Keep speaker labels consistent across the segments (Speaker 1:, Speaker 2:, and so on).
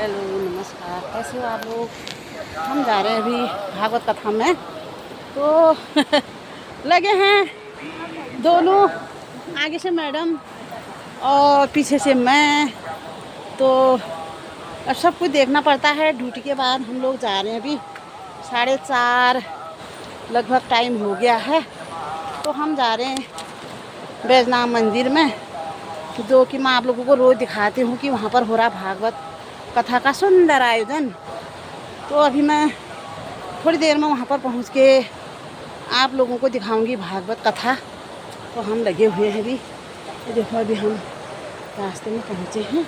Speaker 1: Hello नमस्कार, कैसे हो आप लोग। हम जा रहे हैं अभी भागवत कथा में। तो लगे हैं दोनों, आगे से मैडम और पीछे से मैं। तो अब सब कुछ देखना पड़ता है। ड्यूटी के बाद हम लोग जा रहे हैं अभी 4:30 लगभग टाइम हो गया है। तो हम जा रहे हैं बैजनाथ मंदिर में, जो कि मैं आप लोगों को रोज़ दिखाती हूँ कि वहाँ पर हो रहा भागवत कथा का सुंदर आयोजन। तो अभी मैं थोड़ी देर में वहाँ पर पहुँच के आप लोगों को दिखाऊंगी भागवत कथा। तो हम लगे हुए हैं अभी। तो देखो अभी हम रास्ते में पहुँचे हैं।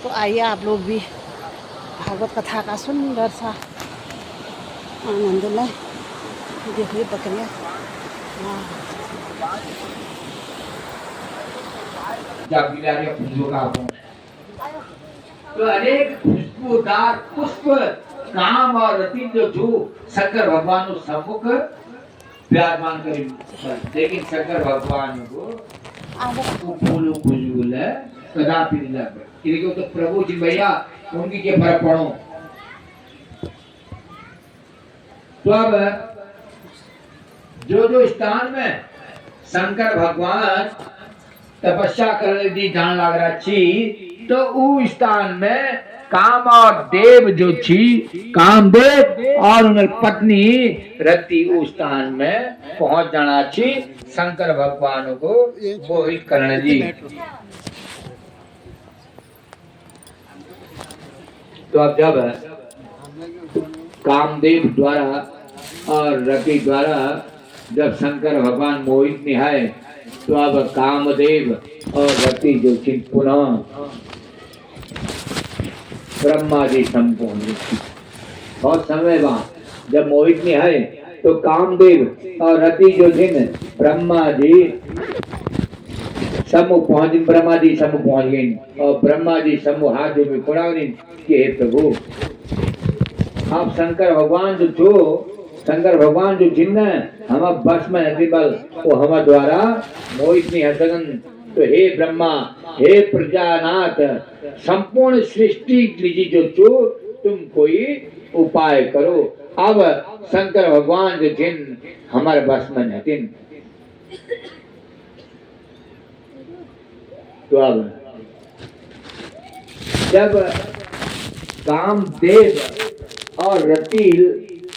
Speaker 1: तो आइए आप लोग भी भागवत कथा का सुंदर सा आनंद लें। देखो ये बकरियाँ,
Speaker 2: तो अनेक खुशबूदार पुष्प काम और रति जो शंकर भगवान सम्मुख विराजमान करें, लेकिन शंकर भगवान को फूलों खुशबू कदापि नहीं लगे। तो प्रभु जी भैया उनकी के फर्क पड़ो। तो अब जो स्थान में शंकर भगवान तपस्या करने दी जान लग रहा छी, तो उस स्थान में काम और देव जो छी, कामदेव और उनकी पत्नी रति उस स्थान में पहुंच जाना छी शंकर भगवान को मोहित करने दी। तो अब जब कामदेव द्वारा और रति द्वारा जब शंकर भगवान मोहित निहाय, तो अब कामदेव और रति जो चिंत पुनः ब्रह्मा जी संपूर्ण बहुत समय बाद जब मोहित निहाय, तो कामदेव और रति जो जिन ब्रह्मा जी समूह पहुंच, ब्रह्मा जी समूह पहुंच गए और ब्रह्मा जी समूह हाथ जो में पड़ा कि हे प्रभु, आप शंकर भगवान शंकर भगवान जो जिन्न हम बस में है बल वो हम द्वारा मोहित नहीं हसगन। तो हे ब्रह्मा, हे प्रजानाथ, संपूर्ण सृष्टि लीजिए जो तुम कोई उपाय करो। अब शंकर भगवान जो जिन हमारे बस में हतिन। तो अब जब कामदेव और रति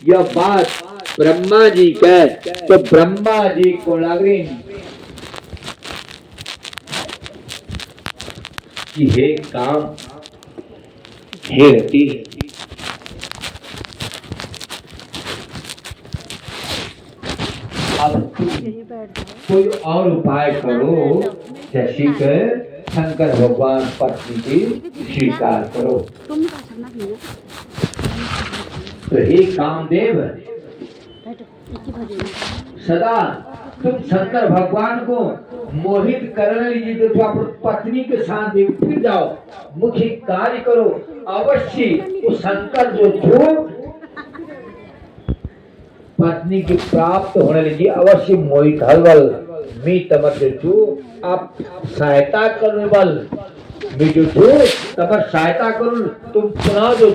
Speaker 2: यह बात ब्रह्मा जी कह, तो ब्रह्मा जी को लग रही कि हे काम, हे रति, अब कोई और उपाय करो, जैसे कि शंकर भगवान पत्नी की स्वीकार करो। तो हे कामदेव, सदा तुम शंकर भगवान को मोहित करने लीजिए, तो अपनी पत्नी के साथ फिर जाओ, मुख्य कार्य करो। अवश्य वो शंकर जो पत्नी की प्राप्त होने लीजिए, अवश्य मोहित हलवल मी तमर जो आप सहायता करने वाल मी जो तमर सहायता करूं, तुम पुनः जो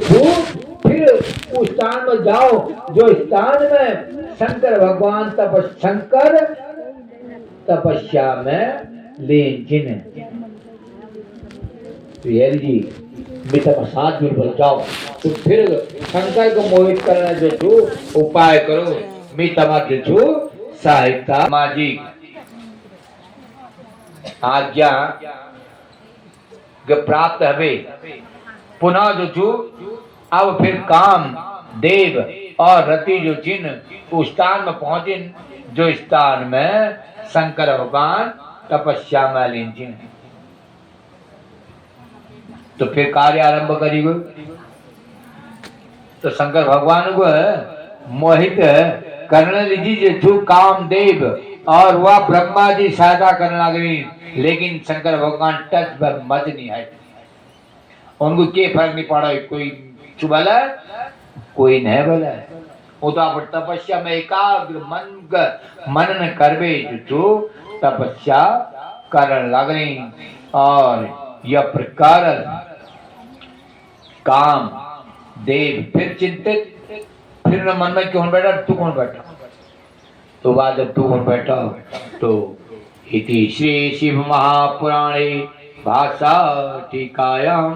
Speaker 2: फिर उस स्थान में जाओ जो स्थान में शंकर भगवान शंकर तपस्या में लीन जिन। तो ये जी मित्र साथ में बोल जाओ, तो फिर शंकर को मोहित करना जो उपाय करो। मित्र जो सहायता माजी आज्ञा प्राप्त हवे। पुनः जो अब फिर काम देव और रति जो जिन उस स्थान में पहुंचे जो स्थान में शंकर भगवान तपस्या में लीन जिन। तो फिर कार्य आरंभ करेंगे। तो शंकर भगवान को मोहित करने लीजिए जो कामदेव और वह ब्रह्मा जी सहायता करने लगे, लेकिन शंकर भगवान टच पर मत नहीं है। उनको क्या फर्क नहीं पड़ा, कोई चुबला कोई नहीं बोला। वो तो आप तपस्या में एकाग्र मनन करवे जो तपस्या करने लग रही। और यह प्रकार काम देव, फिर चिंतित, फिर न मन में कौन बैठा, तू कौन बैठा। तो बाद जब तू कौन बैठा तो इति श्री शिव महापुराणे भाषा टीकायाम